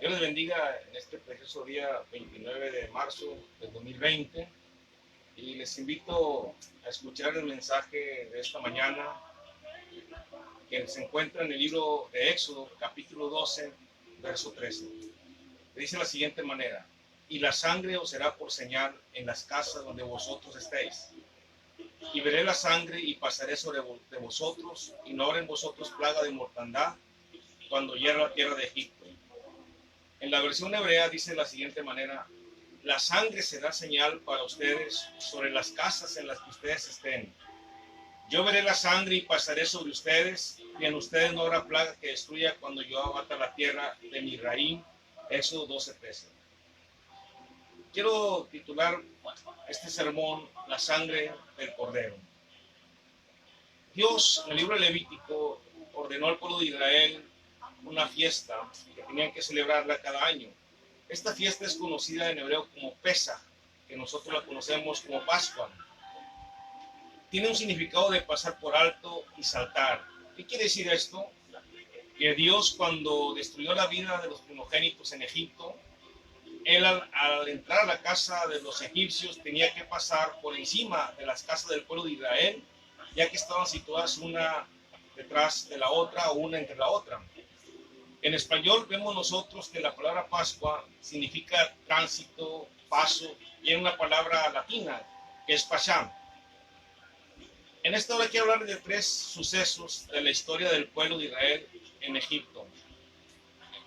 Dios les bendiga en este precioso día 29 de marzo del 2020 y les invito a escuchar el mensaje de esta mañana que se encuentra en el libro de Éxodo, capítulo 12, verso 13. Dice de la siguiente manera: y la sangre os será por señal en las casas donde vosotros estéis. Y veré la sangre y pasaré sobre de vosotros, y no habrá en vosotros plaga de mortandad cuando hiera la tierra de Egipto. En la versión hebrea dice de la siguiente manera: la sangre será señal para ustedes sobre las casas en las que ustedes estén. Yo veré la sangre y pasaré sobre ustedes, y en ustedes no habrá plaga que destruya cuando yo abata la tierra de Misraim. Éxodo 12:13. Quiero titular este sermón: la sangre del cordero. Dios, en el libro de Levítico, ordenó al pueblo de Israel una fiesta que tenían que celebrarla cada año. Esta fiesta es conocida en hebreo como Pesaj, que nosotros la conocemos como Pascua. Tiene un significado de pasar por alto y saltar. ¿Qué quiere decir esto? Que Dios, cuando destruyó la vida de los primogénitos en Egipto, él al entrar a la casa de los egipcios tenía que pasar por encima de las casas del pueblo de Israel, ya que estaban situadas una detrás de la otra o una entre la otra. En español vemos nosotros que la palabra Pascua significa tránsito, paso, y es una palabra latina que es Pasham. En esta hora quiero hablar de tres sucesos de la historia del pueblo de Israel en Egipto.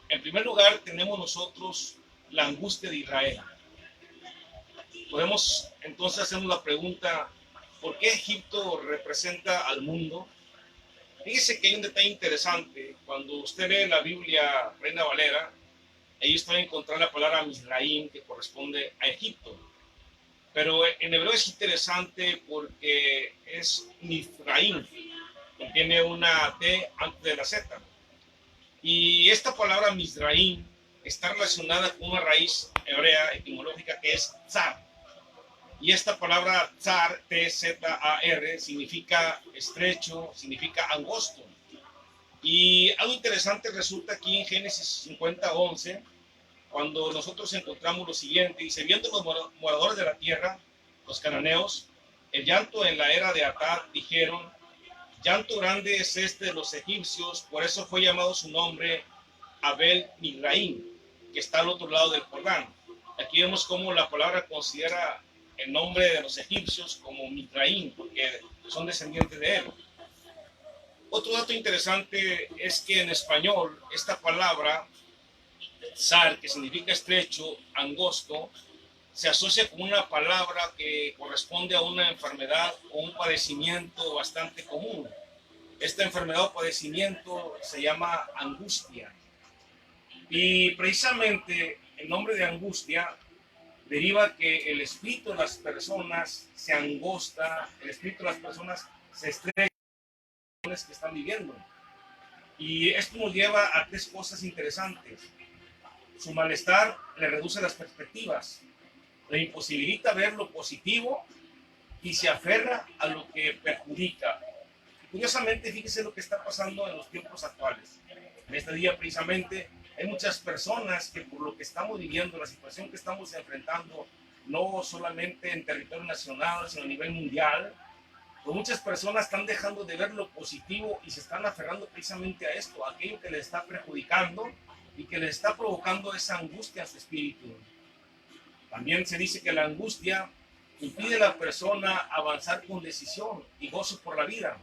En primer lugar, tenemos nosotros la angustia de Israel. Podemos entonces hacernos la pregunta: ¿por qué Egipto representa al mundo? Fíjese que hay un detalle interesante. Cuando usted lee la Biblia Reina Valera, ahí usted va a encontrar la palabra Misraim, que corresponde a Egipto. Pero en hebreo es interesante porque es Misraim, contiene una T antes de la Z. Y esta palabra Misraim está relacionada con una raíz hebrea etimológica que es tzar. Y esta palabra tzar, T-Z-A-R, significa estrecho, significa angosto. Y algo interesante resulta aquí en Génesis 50:11, cuando nosotros encontramos lo siguiente: dice, viendo los moradores de la tierra, los cananeos, el llanto en la era de Atad, dijeron, llanto grande es este de los egipcios, por eso fue llamado su nombre Abel Misraim, que está al otro lado del Jordán. Aquí vemos cómo la palabra considera el nombre de los egipcios como Misraim, porque son descendientes de él. Otro dato interesante es que en español esta palabra Sar, que significa estrecho, angosto, se asocia con una palabra que corresponde a una enfermedad o un padecimiento bastante común. Esta enfermedad o padecimiento se llama angustia. Y precisamente el nombre de angustia deriva que el espíritu de las personas se angosta, el espíritu de las personas se estrecha con las que están viviendo. Y esto nos lleva a tres cosas interesantes. Su malestar le reduce las perspectivas, le imposibilita ver lo positivo y se aferra a lo que perjudica. Curiosamente, fíjese lo que está pasando en los tiempos actuales. En este día precisamente hay muchas personas que por lo que estamos viviendo, la situación que estamos enfrentando, no solamente en territorio nacional, sino a nivel mundial, pues muchas personas están dejando de ver lo positivo y se están aferrando precisamente a esto, a aquello que les está perjudicando y que les está provocando esa angustia a su espíritu. También se dice que la angustia impide a la persona avanzar con decisión y gozo por la vida.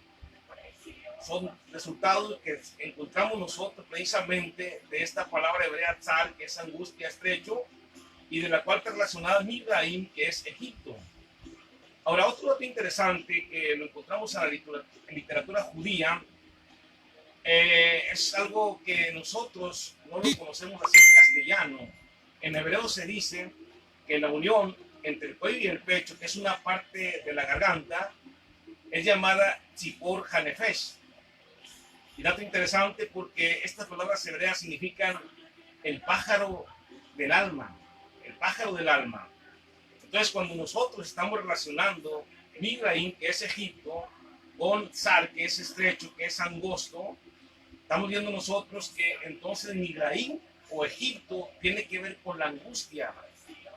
Son resultados que encontramos nosotros precisamente de esta palabra hebrea tzar, que es angustia, estrecho, y de la cual está relacionada Misraim, que es Egipto. Ahora, otro dato interesante que lo encontramos en la literatura judía, es algo que nosotros no lo conocemos así en castellano. En hebreo se dice que la unión entre el cuello y el pecho, que es una parte de la garganta, es llamada tzipor hanefesh. Y dato interesante porque estas palabras hebreas significan el pájaro del alma, el pájaro del alma. Entonces, cuando nosotros estamos relacionando Misraim, que es Egipto, con Sar, que es estrecho, que es angosto, estamos viendo nosotros que entonces Misraim o Egipto tiene que ver con la angustia.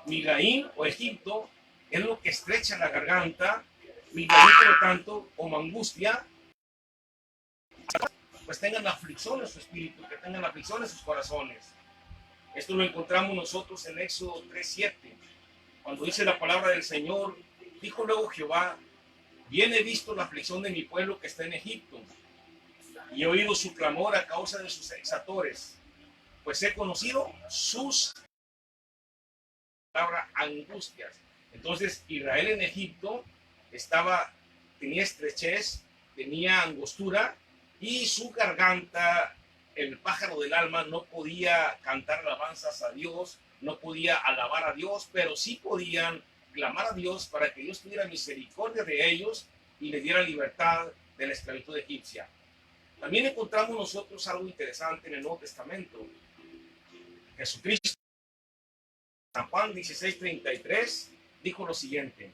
Migaín o Egipto es lo que estrecha la garganta. Migaín, por lo tanto, como angustia, pues tengan aflicción en su espíritu, que tengan aflicción en sus corazones. Esto lo encontramos nosotros en Éxodo 3:7, cuando dice la palabra del Señor, dijo luego Jehová, bien he visto la aflicción de mi pueblo que está en Egipto, y he oído su clamor a causa de sus exactores, pues he conocido sus palabras angustias. Entonces Israel en Egipto tenía estrechez, tenía angostura, y su garganta, el pájaro del alma, no podía cantar alabanzas a Dios, no podía alabar a Dios, pero sí podían clamar a Dios para que Dios tuviera misericordia de ellos y les diera libertad de la esclavitud egipcia. También encontramos nosotros algo interesante en el Nuevo Testamento. Jesucristo, San Juan 16:33, dijo lo siguiente: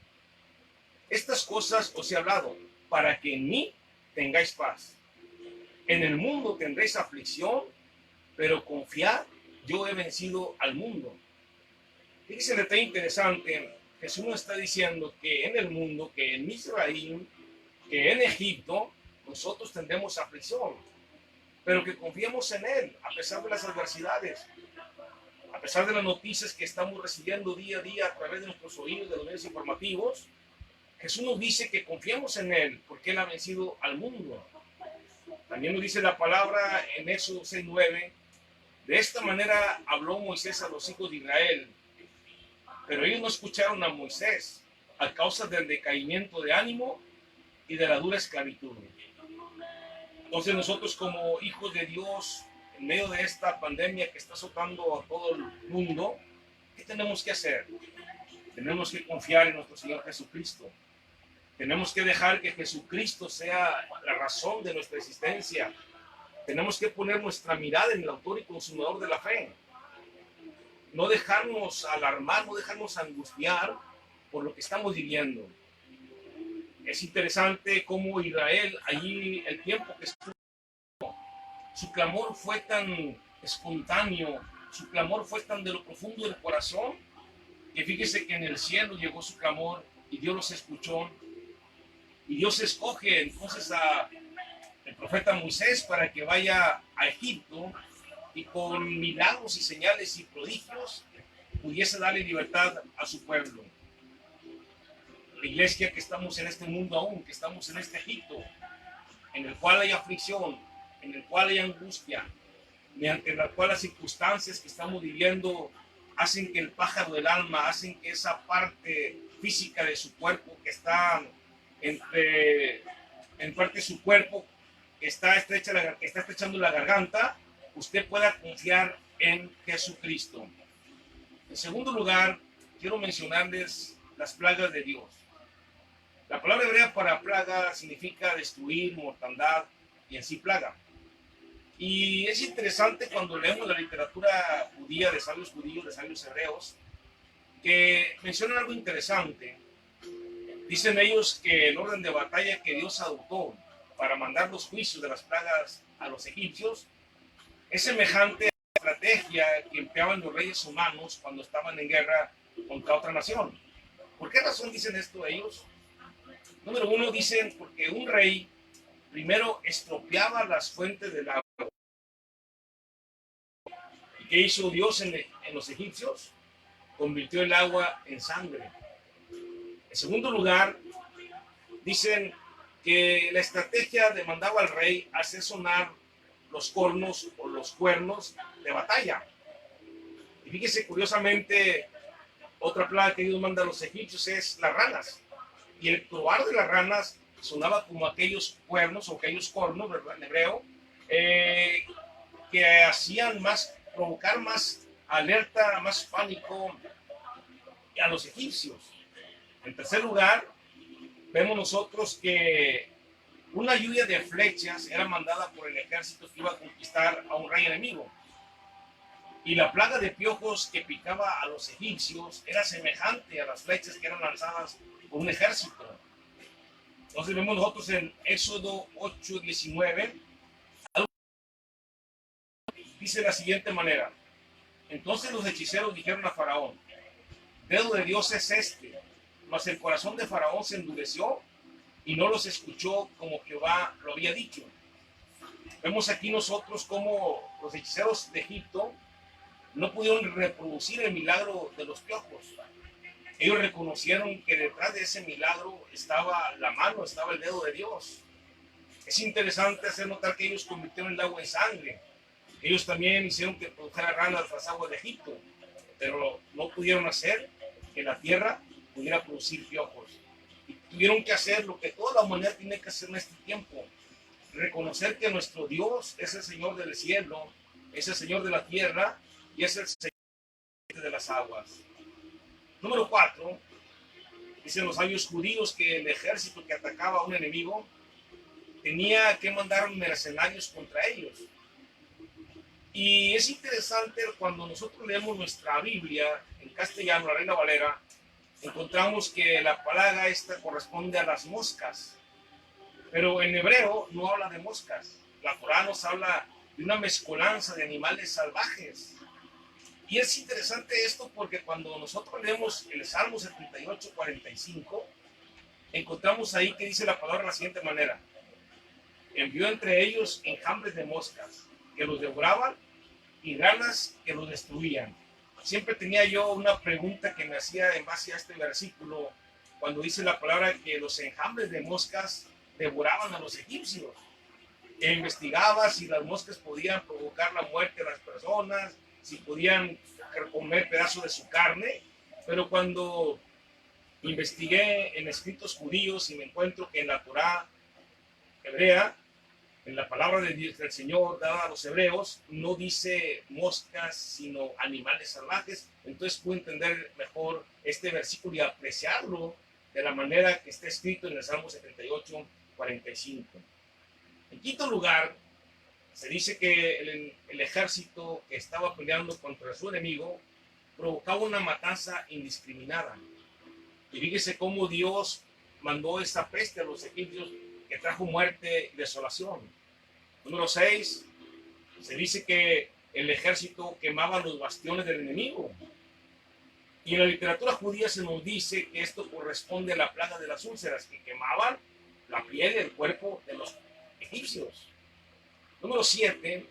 estas cosas os he hablado para que en mí tengáis paz. En el mundo tendréis aflicción, pero confiad, yo he vencido al mundo. Fíjense el detalle interesante. Jesús nos está diciendo que en el mundo, que en Israel, que en Egipto, nosotros tendremos aflicción, pero que confiemos en Él, a pesar de las adversidades, a pesar de las noticias que estamos recibiendo día a día a través de nuestros oídos, de los medios informativos. Jesús nos dice que confiemos en Él, porque Él ha vencido al mundo. También nos dice la palabra en Éxodo 6:9, de esta manera habló Moisés a los hijos de Israel, pero ellos no escucharon a Moisés a causa del decaimiento de ánimo y de la dura esclavitud. Entonces nosotros como hijos de Dios, en medio de esta pandemia que está azotando a todo el mundo, ¿qué tenemos que hacer? Tenemos que confiar en nuestro Señor Jesucristo. Tenemos que dejar que Jesucristo sea la razón de nuestra existencia. Tenemos que poner nuestra mirada en el autor y consumador de la fe. No dejarnos alarmar, no dejarnos angustiar por lo que estamos viviendo. Es interesante cómo Israel, allí el tiempo que estuvo, su clamor fue tan espontáneo, su clamor fue tan de lo profundo del corazón, que fíjese que en el cielo llegó su clamor y Dios los escuchó. Y Dios escoge entonces al profeta Moisés para que vaya a Egipto y con milagros y señales y prodigios pudiese darle libertad a su pueblo. La iglesia que estamos en este mundo aún, que estamos en este Egipto, en el cual hay aflicción, en el cual hay angustia, mediante la cual las circunstancias que estamos viviendo hacen que el pájaro del alma, hacen que esa parte física de su cuerpo que está en parte de su cuerpo que está estrechando la garganta, usted pueda confiar en Jesucristo. En segundo lugar, quiero mencionarles las plagas de Dios. La palabra hebrea para plaga significa destruir, mortandad y en sí plaga. Y es interesante cuando leemos la literatura judía, de sabios judíos, de sabios hebreos, que mencionan algo interesante. Dicen ellos que el orden de batalla que Dios adoptó para mandar los juicios de las plagas a los egipcios es semejante a la estrategia que empleaban los reyes humanos cuando estaban en guerra contra otra nación. ¿Por qué razón dicen esto ellos? Número uno, dicen porque un rey primero estropeaba las fuentes del agua. ¿Y qué hizo Dios en los egipcios? Convirtió el agua en sangre. En segundo lugar, dicen que la estrategia demandaba al rey hacer sonar los cornos o los cuernos de batalla. Y fíjese, curiosamente, otra plaga que Dios manda a los egipcios es las ranas. Y el croar de las ranas sonaba como aquellos cuernos o aquellos cornos, ¿verdad?, en hebreo, que hacían provocar más alerta, más pánico a los egipcios. En tercer lugar, vemos nosotros que una lluvia de flechas era mandada por el ejército que iba a conquistar a un rey enemigo. Y la plaga de piojos que picaba a los egipcios era semejante a las flechas que eran lanzadas por un ejército. Entonces vemos nosotros en Éxodo 8:19, dice de la siguiente manera: Entonces los hechiceros dijeron a Faraón: dedo de Dios es este. Mas el corazón de Faraón se endureció y no los escuchó como Jehová lo había dicho. Vemos aquí nosotros cómo los hechiceros de Egipto no pudieron reproducir el milagro de los piojos. Ellos reconocieron que detrás de ese milagro estaba la mano, estaba el dedo de Dios. Es interesante hacer notar que ellos convirtieron el agua en sangre. Ellos también hicieron que produjera ranas las aguas de Egipto, pero no pudieron hacer que la tierra pudiera producir piojos. Y tuvieron que hacer lo que toda la humanidad tiene que hacer en este tiempo: reconocer que nuestro Dios es el Señor del cielo, es el Señor de la tierra y es el Señor de las aguas. Número 4, dicen los sabios judíos que el ejército que atacaba a un enemigo tenía que mandar mercenarios contra ellos. Y es interesante cuando nosotros leemos nuestra Biblia en castellano, la Reina Valera, encontramos que la plaga esta corresponde a las moscas. Pero en hebreo no habla de moscas. La Torá nos habla de una mezcolanza de animales salvajes. Y es interesante esto porque cuando nosotros leemos el Salmo 78, 45, encontramos ahí que dice la palabra de la siguiente manera: envió entre ellos enjambres de moscas que los devoraban y ranas que los destruían. Siempre tenía yo una pregunta que me hacía en base a este versículo cuando dice la palabra que los enjambres de moscas devoraban a los egipcios. E investigaba si las moscas podían provocar la muerte de las personas, si podían comer pedazos de su carne, pero cuando investigué en escritos judíos y me encuentro que en la Torá hebrea, en la palabra de Dios del Señor dada a los hebreos, no dice moscas, sino animales salvajes. Entonces puedo entender mejor este versículo y apreciarlo de la manera que está escrito en el Salmo 78, 45. En quinto lugar, se dice que el ejército que estaba peleando contra su enemigo provocaba una matanza indiscriminada. Y fíjese cómo Dios mandó esta peste a los egipcios que trajo muerte y desolación. Número 6, se dice que el ejército quemaba los bastiones del enemigo. Y en la literatura judía se nos dice que esto corresponde a la plaga de las úlceras, que quemaban la piel y el cuerpo de los egipcios. Número 7,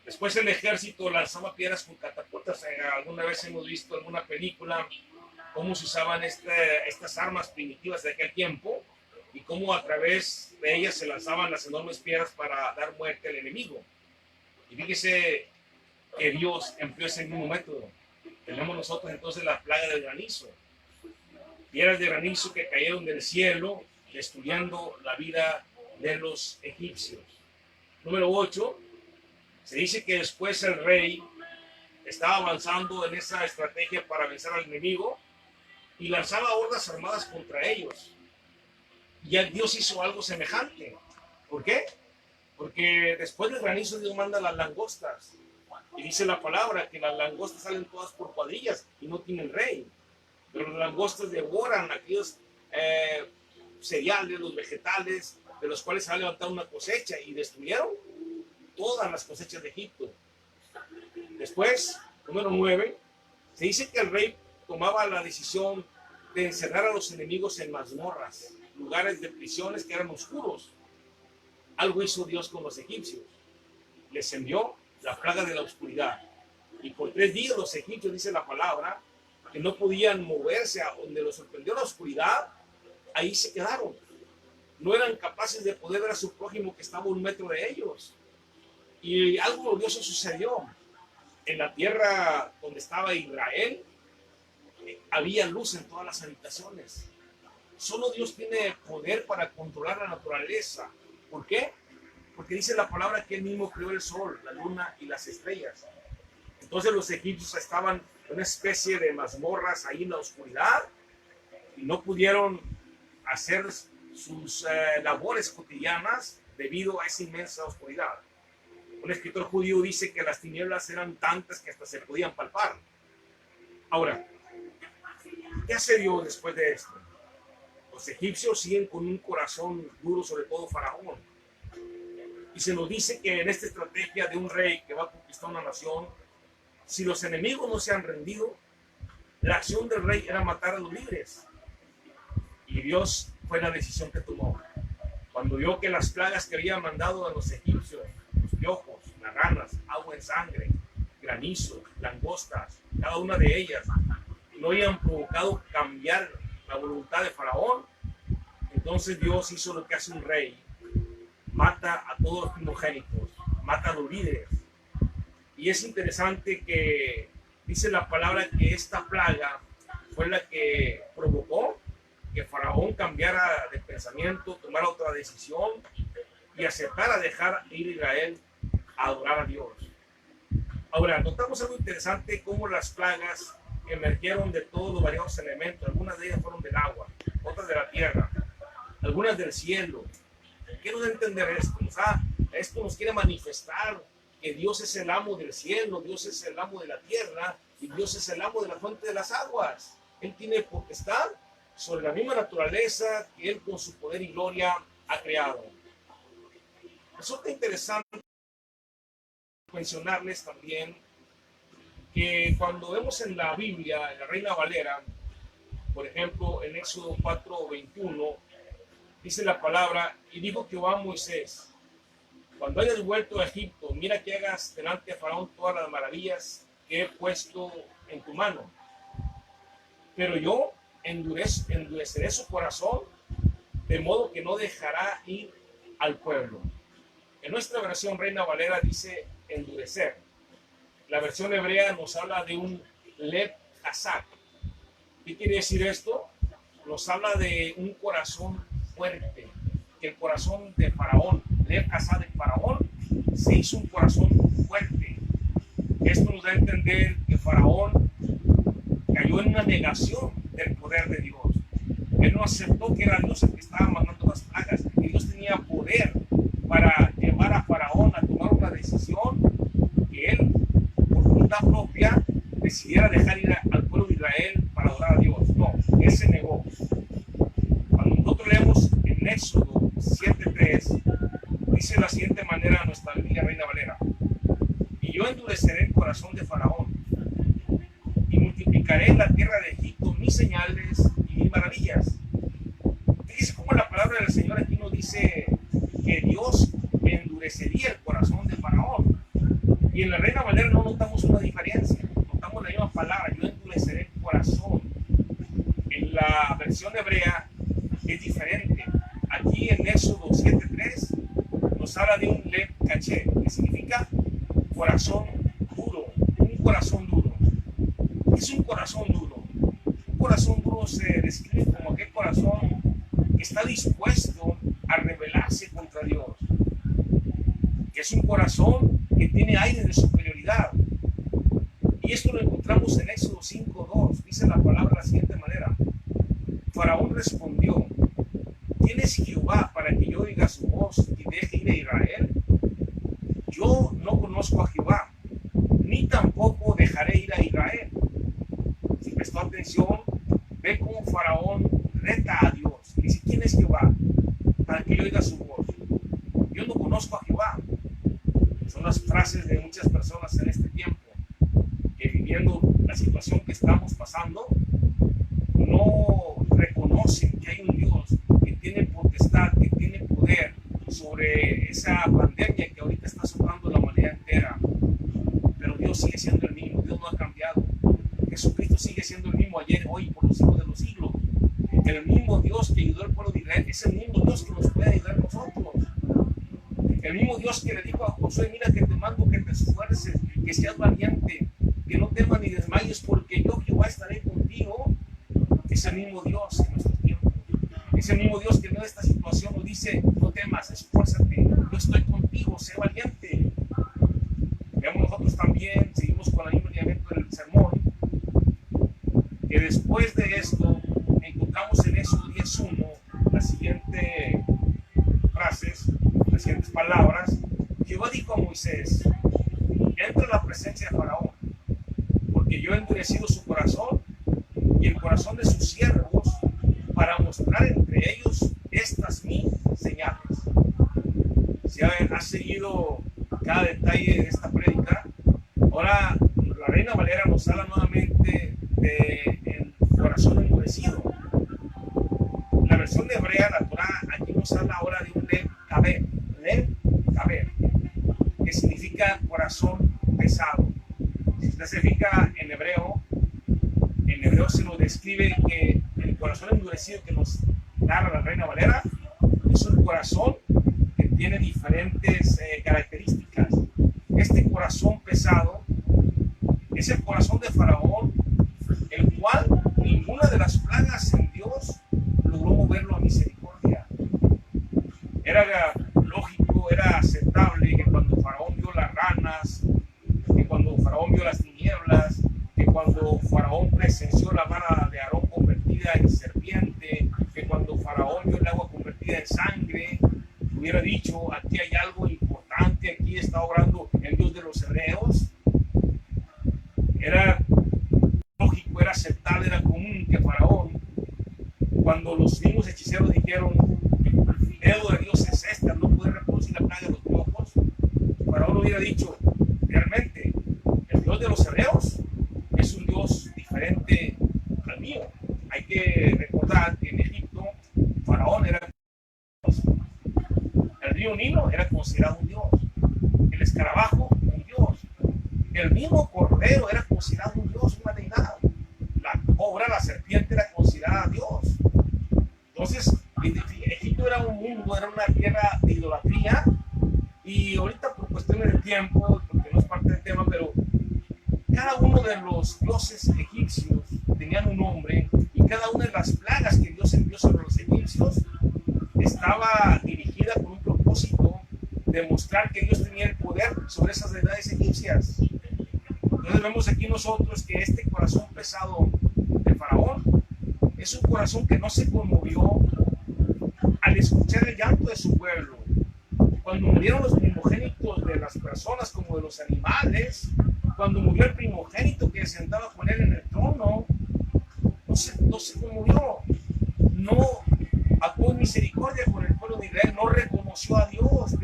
después el ejército lanzaba piedras con catapultas. Alguna vez hemos visto en alguna película cómo se usaban estas armas primitivas de aquel tiempo y cómo a través de ellas se lanzaban las enormes piedras para dar muerte al enemigo. Y fíjese que Dios empleó ese mismo método. Tenemos nosotros entonces la plaga del granizo. Piedras de granizo que cayeron del cielo, destruyendo la vida de los egipcios. Número 8, se dice que después el rey estaba avanzando en esa estrategia para vencer al enemigo y lanzaba hordas armadas contra ellos. Y Dios hizo algo semejante. ¿Por qué? Porque después del granizo Dios manda las langostas. Y dice la palabra que las langostas salen todas por cuadrillas y no tienen rey. Pero las langostas devoran aquellos cereales, los vegetales, de los cuales se ha levantado una cosecha, y destruyeron todas las cosechas de Egipto. Después, número 9, se dice que el rey tomaba la decisión de encerrar a los enemigos en mazmorras, lugares de prisiones que eran oscuros. Algo hizo Dios con los egipcios. Les envió la plaga de la oscuridad. Y por 3 días los egipcios, dice la palabra, que no podían moverse a donde los sorprendió la oscuridad, ahí se quedaron. No eran capaces de poder ver a su prójimo que estaba a 1 metro de ellos. Y algo glorioso sucedió. En la tierra donde estaba Israel, había luz en todas las habitaciones. Solo Dios tiene poder para controlar la naturaleza. ¿Por qué? Porque dice la palabra que Él mismo creó el sol, la luna y las estrellas. Entonces los egipcios estaban en una especie de mazmorras ahí en la oscuridad y no pudieron hacer sus labores cotidianas debido a esa inmensa oscuridad. Un escritor judío dice que las tinieblas eran tantas que hasta se podían palpar. Ahora, ¿qué hace Dios después de esto? Los egipcios siguen con un corazón duro, sobre todo Faraón. Y se nos dice que en esta estrategia de un rey que va a conquistar una nación, Si los enemigos no se han rendido, la acción del rey era matar a los líderes. Y Dios fue la decisión que tomó. Cuando vio que las plagas que había mandado a los egipcios, los piojos, las ranas, agua en sangre, granizo, langostas, cada una de ellas, no habían provocado cambiar la voluntad de Faraón, entonces Dios hizo lo que hace un rey: mata a todos los primogénitos, mata a los líderes. Y es interesante que dice la palabra que esta plaga fue la que provocó que Faraón cambiara de pensamiento, tomara otra decisión y aceptara dejar ir a Israel a adorar a Dios. Ahora, notamos algo interesante: cómo las plagas emergieron de todos los variados elementos. Algunas de ellas fueron del agua, otras de la tierra, algunas del cielo. ¿Qué nos da a entender esto? Esto nos quiere manifestar que Dios es el amo del cielo, Dios es el amo de la tierra y Dios es el amo de la fuente de las aguas. Él tiene potestad sobre la misma naturaleza que Él con su poder y gloria ha creado. Resulta interesante mencionarles también que cuando vemos en la Biblia, en la Reina Valera, por ejemplo, en Éxodo 4:21, dice la palabra: y dijo Jehová a Moisés, cuando hayas vuelto a Egipto, mira que hagas delante de Faraón todas las maravillas que he puesto en tu mano. Pero yo endureceré su corazón, de modo que no dejará ir al pueblo. En nuestra versión Reina Valera dice endurecer. La versión hebrea nos habla de un lev hazak. ¿Qué quiere decir esto? Nos habla de un corazón fuerte, que el corazón de Faraón, lev hazak de Faraón, se hizo un corazón fuerte. Esto nos da a entender que Faraón cayó en una negación del poder de Dios. Él no aceptó que era Dios el que estaba mandando las plagas, y Dios tenía poder para llevar a Faraón a tomar una decisión que él, por voluntad propia, decidiera dejar ir al pueblo de Israel para adorar a Dios. No, él se negó. Cuando nosotros leemos en Éxodo 7:3, dice de la siguiente manera nuestra Biblia Reina Valera: y yo endureceré el corazón de Faraón y multiplicaré en la tierra de Egipto mis señales y mis maravillas. Fíjese cómo la palabra del Señor aquí nos dice que Dios endurecería el corazón de Faraón. Y en la Reina Valera no notamos una diferencia, notamos la misma palabra: yo endureceré el corazón. En la versión hebrea es diferente. Aquí en Éxodo 7:3 nos habla de un lev caché, que significa corazón duro, un corazón duro. Es un corazón duro. Un corazón duro se describe como aquel corazón que está dispuesto a rebelarse contra Dios. Que es un corazón que tiene aire de superioridad. Y esto lo encontramos en Éxodo 5:2. Dice la palabra de la siguiente manera: Faraón respondió: ¿quién es Jehová para que yo oiga su voz y deje ir a Israel? Yo no conozco a Jehová, ni tampoco dejaré ir a Israel. Si prestó atención, ve cómo Faraón reta a Dios. Dice: ¿quién es Jehová para que yo oiga su voz? Yo no conozco a Jehová. Son las frases de muchas personas en este tiempo, que viviendo la situación que estamos pasando, no reconocen que hay un Dios que tiene potestad, que tiene poder sobre esa pandemia que ahorita está azotando la humanidad entera. Pero Dios sigue siendo el mismo, Dios no ha cambiado. Jesucristo sigue siendo el mismo ayer, hoy y por los siglos de los siglos. El mismo Dios que ayudó al pueblo de Israel es el mismo Dios que nos puede ayudar a nosotros. El mismo Dios que le dijo a Josué: mira que te mando que te esfuerces, que seas valiente, que no temas ni desmayes, porque yo Jehová estaré contigo. Es el mismo Dios en nuestro tiempo. Es el mismo Dios que en medio de esta situación nos dice: no temas, esfuérzate, yo estoy contigo, sé valiente. Veamos nosotros también, seguimos con el mismo lineamiento del sermón, que después de esto encontramos en Éxodo 10:1 las siguientes frases, las siguientes palabras: Jehová dijo a Moisés: entra en la presencia de Faraón, porque yo he endurecido su corazón y el corazón de sus siervos, para mostrar entre ellos estas mis señales. Si has seguido cada detalle de esta prédica, ahora la Reina nos habla nuevamente de el corazón endurecido. La versión hebrea, la Torá, aquí nos habla ahora de un lev kaber, que significa corazón pesado. Si usted se fija en hebreo se nos describe que el corazón endurecido que nos narra la Reina Valera es un corazón que tiene diferentes características. Este corazón pesado es el corazón de Faraón, el cual ninguna de las plagas en Dios logró moverlo a misericordia. Era lógico, era aceptable que cuando Faraón vio las ranas, que cuando Faraón vio las tinieblas, que cuando Faraón presenció la vara de Aarón convertida en serpiente, que cuando Faraón vio el agua convertida en sangre, hubiera dicho: aquí hay algo importante, aquí está obrando el Dios de los hebreos. Era lógico, era aceptable, era común que Faraón, cuando los mismos hechiceros dijeron: el dedo de Dios es este, no puede reproducir la plaga de los piojos, Faraón hubiera dicho: realmente el Dios de los hebreos es un Dios diferente al mío. Hay que recordar que en Egipto Faraón era Dios, el río Nilo era considerado un Dios, el escarabajo un Dios, el mismo cordero era considerado un Dios, una deidad, la cobra, la serpiente era considerada Dios. Entonces Egipto era un mundo, era una tierra de idolatría, y ahorita por cuestiones de tiempo, porque no es parte del tema, pero cada uno de los dioses egipcios tenían un nombre, y cada una de las plagas que Dios envió sobre los egipcios estaba dirigida con un propósito de mostrar que Dios tenía el poder sobre esas deidades egipcias. Entonces vemos aquí nosotros que este corazón pesado de Faraón es un corazón que no se conmovió al escuchar el llanto de su pueblo. Cuando murieron los primogénitos de las personas como de los animales, cuando murió el primogénito que se sentaba con él en el trono, no se conmovió, no actuó en misericordia con el pueblo de Israel, no reconoció a Dios.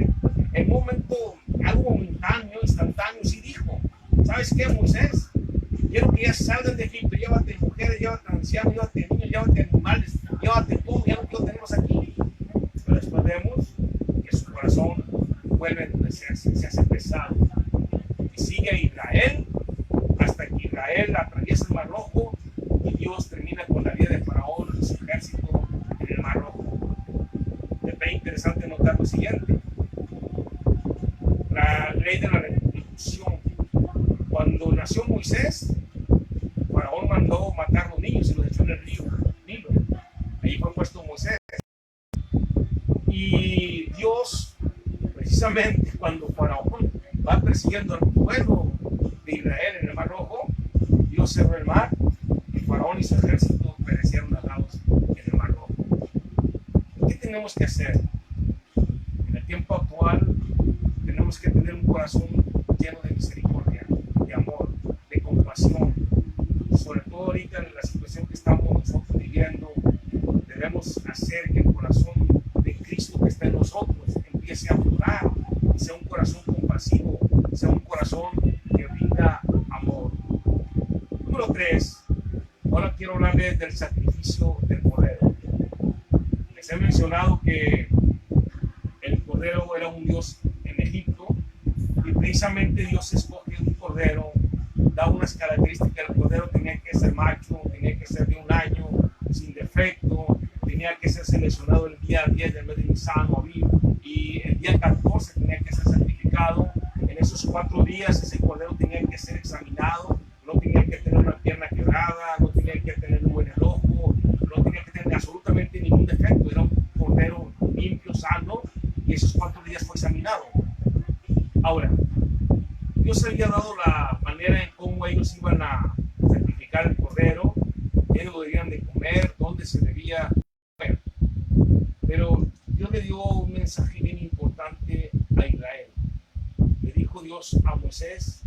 En un momento, algo momentáneo, instantáneo, sí dijo: ¿sabes qué, Moisés? Quiero que ya salgan de Egipto, llévate mujeres, llévate ancianos, llévate niños, llévate animales, llévate todo, ya no quiero tenerlos aquí. Pero después vemos que su corazón vuelve a endurecerse, se hace pesado, y sigue a Israel hasta que Israel atraviesa el Mar Rojo y Dios termina con la vida de Faraón y su ejército en el Mar Rojo. Es interesante notar lo siguiente: la ley de la restitución. Cuando nació Moisés, Faraón mandó matar a los niños y los echó en el río Nilo. Ahí fue puesto Moisés. Y Dios, precisamente cuando Faraón va persiguiendo al pueblo de Israel en el Mar Rojo, Dios cerró el mar y Faraón y su ejército perecieron ahogados en el Mar Rojo. ¿Qué tenemos que hacer? En el tiempo actual tenemos que tener un corazón lleno de misericordia, de amor, de compasión. Sobre todo ahorita en la situación que estamos nosotros viviendo, debemos hacer que el corazón de Cristo que está en nosotros empiece a aflorar y sea un corazón compasivo, sea un corazón que brinda amor. Número 3, ahora quiero hablarles del sacrificio del cordero. Les he mencionado que el cordero era un dios en Egipto, y precisamente Dios escoge un cordero, da unas características. El cordero tenía que ser macho, tenía que ser de un año, sin defecto, tenía que ser seleccionado el día 10 del mes de Nisan o Aviv, y el día 14 tenía que ser sacrificado. En esos 4 días ese cordero tenía que ser examinado, no tenía que tener una pierna quebrada, no tenía que tener nube en el ojo, no tenía que tener absolutamente ningún defecto. Era un cordero limpio, sano, y esos 4 días fue examinado. Ahora, Dios había dado la manera en cómo ellos iban a sacrificar el cordero, qué lo debían de comer, dónde se debía comer. Pero Dios le dio un mensaje bien importante a Israel. Le dijo Dios a Moisés: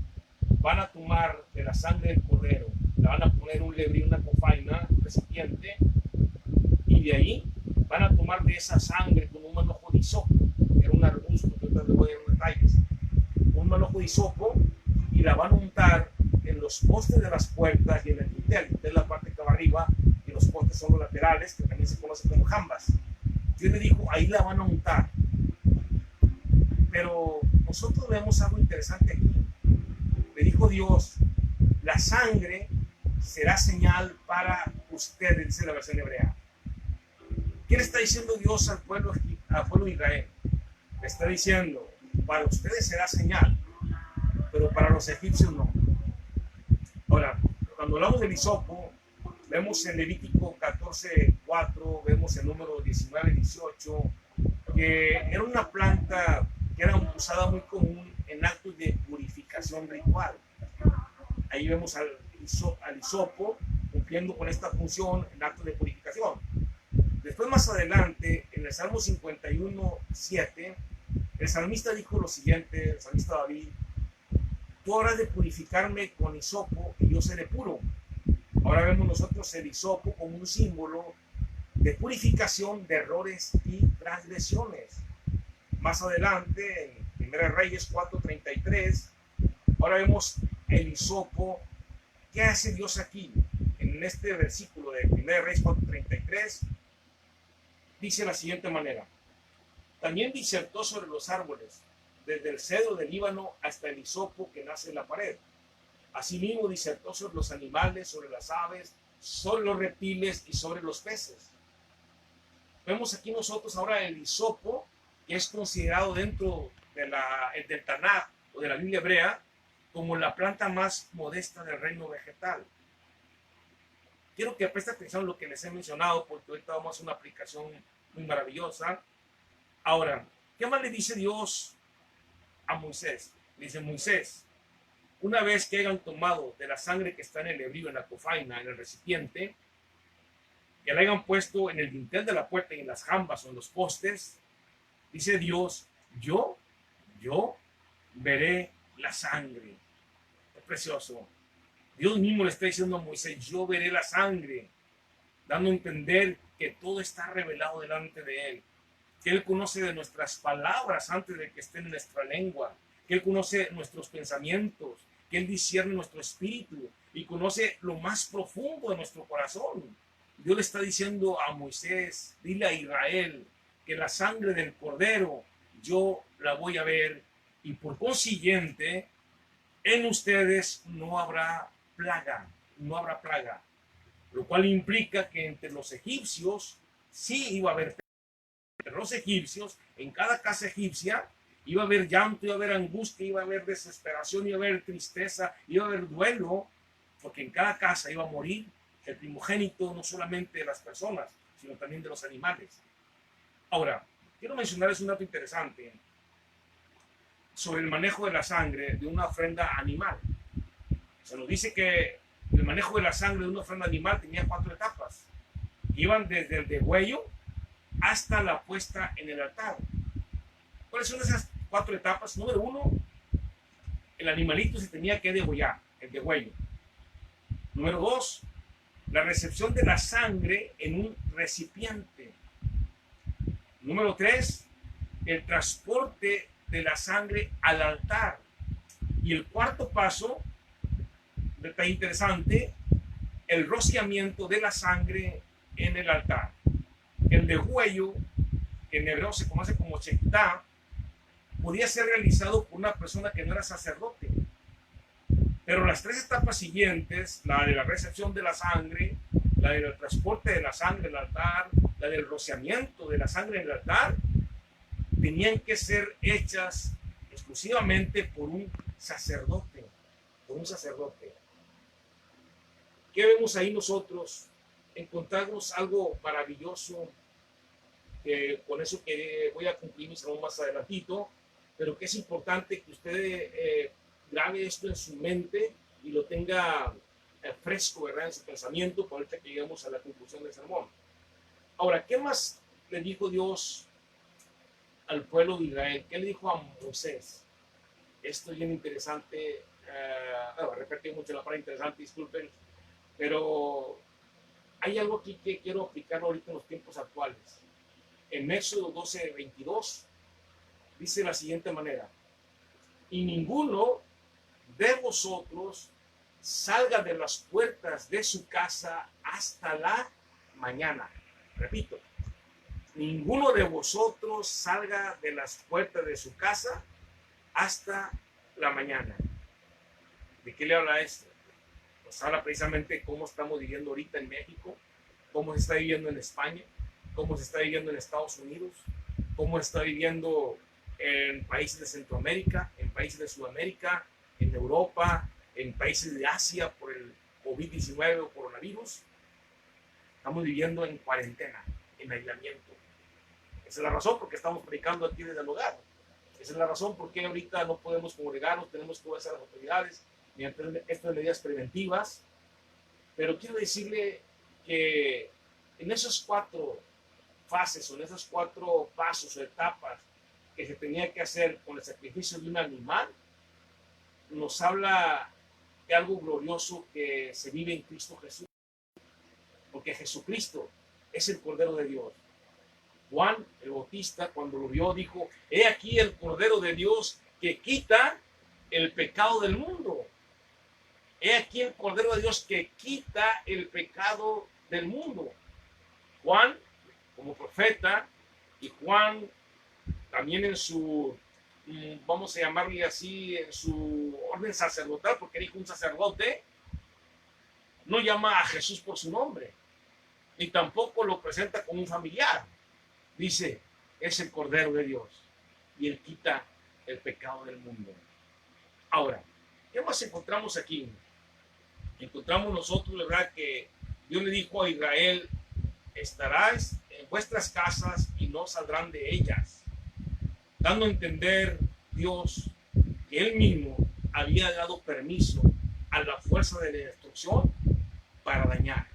van a tomar de la sangre del cordero, le van a poner un lebrillo, una cofaina, un recipiente, y de ahí van a tomar de esa sangre con un manojo de hisopo, que era un arbusto, que ahorita les voy a dar detalles, un manojo de hisopo, y la van a untar en los postes de las puertas y en el dintel. El dintel es la parte que va arriba y los postes son los laterales, que también se conocen como jambas. Dios le dijo, ahí la van a untar. Pero nosotros vemos algo interesante aquí. Le dijo Dios, la sangre será señal para ustedes, dice la versión hebrea. ¿Qué le está diciendo Dios al pueblo de Israel? Le está diciendo, para ustedes será señal, pero para los egipcios no. Ahora, cuando hablamos del hisopo, vemos en Levítico 14:4, vemos en número 19:18, que era una planta que era usada muy común en actos de purificación ritual. Ahí vemos al hisopo cumpliendo con esta función en actos de purificación. Después, más adelante, en el Salmo 51:7, el salmista dijo lo siguiente, el salmista David: tú habrás de purificarme con hisopo y yo seré puro. Ahora vemos nosotros el hisopo como un símbolo de purificación de errores y transgresiones. Más adelante, en 1 Reyes 4:33, ahora vemos el hisopo. ¿Qué hace Dios aquí? En este versículo de 1 Reyes 4:33, dice la siguiente manera: también disertó sobre los árboles, desde el cedro del Líbano hasta el hisopo que nace en la pared. Asimismo disertó sobre los animales, sobre las aves, sobre los reptiles y sobre los peces. Vemos aquí nosotros ahora el hisopo, que es considerado dentro del Tanaj o de la Biblia hebrea como la planta más modesta del reino vegetal. Quiero que preste atención a lo que les he mencionado, porque ahorita vamos a hacer una aplicación muy maravillosa. Ahora, ¿qué más le dice Dios a Moisés? Le dice: Moisés, una vez que hayan tomado de la sangre que está en el hebrío, en la cofaina, en el recipiente, que la hayan puesto en el dintel de la puerta y en las jambas o en los postes, dice Dios, yo veré la sangre. Es precioso. Dios mismo le está diciendo a Moisés, yo veré la sangre, dando a entender que todo está revelado delante de él, que él conoce de nuestras palabras antes de que estén en nuestra lengua, que él conoce nuestros pensamientos, que él discierne nuestro espíritu y conoce lo más profundo de nuestro corazón. Dios le está diciendo a Moisés, dile a Israel que la sangre del cordero yo la voy a ver, y por consiguiente en ustedes no habrá plaga, lo cual implica que entre los egipcios sí iba a haber, entre los egipcios, en cada casa egipcia, iba a haber llanto, iba a haber angustia, iba a haber desesperación, iba a haber tristeza, iba a haber duelo, porque en cada casa iba a morir el primogénito, no solamente de las personas, sino también de los animales. Ahora, quiero mencionarles un dato interesante sobre el manejo de la sangre de una ofrenda animal. Se nos dice que el manejo de la sangre de una ofrenda animal tenía 4 etapas. Iban desde el degüello hasta la puesta en el altar. ¿Cuáles son esas 4 etapas? Número 1, el animalito se tenía que degollar, el degüello. Número 2, la recepción de la sangre en un recipiente. Número 3, el transporte de la sangre al altar. Y el cuarto paso, detalle interesante, el rociamiento de la sangre en el altar. El degüello, que en hebreo se conoce como shechitá, podía ser realizado por una persona que no era sacerdote. Pero las 3 etapas siguientes, la de la recepción de la sangre, la del transporte de la sangre al altar, la del rociamiento de la sangre en el altar, tenían que ser hechas exclusivamente por un sacerdote. ¿Qué vemos ahí nosotros? Encontramos algo maravilloso, que con eso que voy a concluir mi sermón más adelantito, pero que es importante que usted grabe esto en su mente y lo tenga fresco, ¿verdad?, en su pensamiento, para ahorita que lleguemos a la conclusión del sermón. Ahora, ¿qué más le dijo Dios al pueblo de Israel? ¿Qué le dijo a Moisés? Esto es bien interesante. Repetí mucho la palabra interesante, disculpen, pero hay algo aquí que quiero aplicar ahorita en los tiempos actuales. En Éxodo 12:22 dice de la siguiente manera: y ninguno de vosotros salga de las puertas de su casa hasta la mañana. Repito, ninguno de vosotros salga de las puertas de su casa hasta la mañana. ¿De qué le habla esto? Nos habla precisamente cómo estamos viviendo ahorita en México, cómo se está viviendo en España, cómo se está viviendo en Estados Unidos, cómo se está viviendo en países de Centroamérica, en países de Sudamérica, en Europa, en países de Asia por el COVID-19 o coronavirus. Estamos viviendo en cuarentena, en aislamiento. Esa es la razón por qué estamos predicando aquí desde el hogar. Esa es la razón por qué ahorita no podemos congregarnos, tenemos que obedecer a las autoridades mediante estas medidas preventivas. Pero quiero decirle que en esas 4 fases o en esos 4 pasos o etapas que se tenía que hacer con el sacrificio de un animal, nos habla de algo glorioso que se vive en Cristo Jesús, porque Jesucristo es el Cordero de Dios. Juan el Bautista, cuando lo vio, dijo: he aquí el Cordero de Dios que quita el pecado del mundo. He aquí el Cordero de Dios que quita el pecado del mundo. Juan, como profeta, y Juan también en su, vamos a llamarle así, en su orden sacerdotal, porque dijo un sacerdote, no llama a Jesús por su nombre, ni tampoco lo presenta como un familiar. Dice: es el Cordero de Dios y Él quita el pecado del mundo. Ahora, ¿qué más encontramos aquí? Encontramos nosotros, ¿verdad?, que Dios le dijo a Israel: estarás en vuestras casas y no saldrán de ellas, dando a entender Dios que Él mismo había dado permiso a la fuerza de la destrucción para dañar,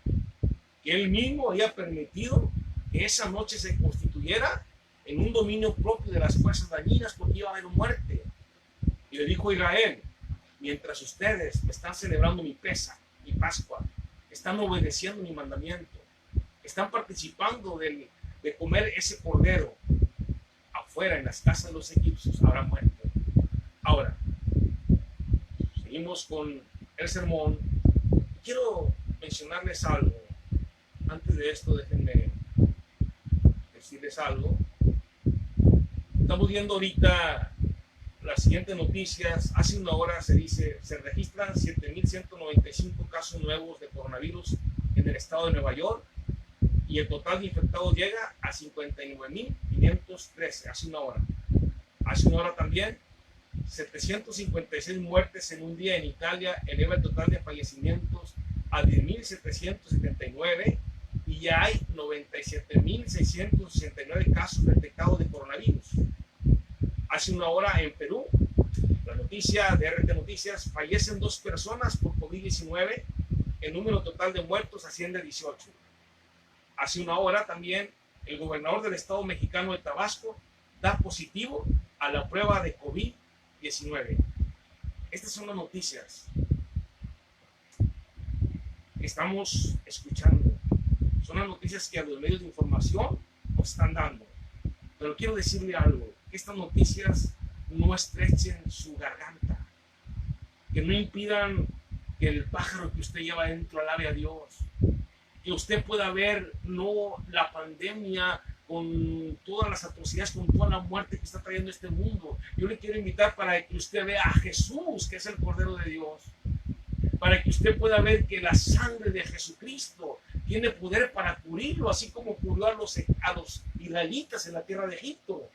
que Él mismo había permitido que esa noche se constituyera en un dominio propio de las fuerzas dañinas, porque iba a haber muerte. Y le dijo a Israel: mientras ustedes me están celebrando mi Pesa, mi Pascua, están obedeciendo mi mandamiento, están participando de comer ese cordero, afuera en las casas de los egipcios habrá muerte. Ahora, seguimos con el sermón. Quiero mencionarles algo. Antes de esto, déjenme decirles algo. Estamos viendo ahorita las siguientes noticias. Hace una hora se dice: se registran 7.195 casos nuevos de coronavirus en el estado de Nueva York y el total de infectados llega a 59.513. Hace una hora. Hace una hora también 756 muertes en un día en Italia eleva el total de fallecimientos a 10.779 y ya hay 97.669 casos detectados de coronavirus. Hace una hora en Perú, la noticia de RT Noticias: fallecen 2 personas por COVID-19, el número total de muertos asciende a 18. Hace una hora también el gobernador del estado mexicano de Tabasco da positivo a la prueba de COVID-19. Estas son las noticias que estamos escuchando. Son las noticias que a los medios de información nos están dando. Pero quiero decirle algo: que estas noticias no estrechen su garganta, que no impidan que el pájaro que usted lleva dentro alabe a Dios, que usted pueda ver no la pandemia con todas las atrocidades, con toda la muerte que está trayendo este mundo. Yo le quiero invitar para que usted vea a Jesús, que es el Cordero de Dios, para que usted pueda ver que la sangre de Jesucristo tiene poder para cubrirlo, así como cubrió a los israelitas en la tierra de Egipto.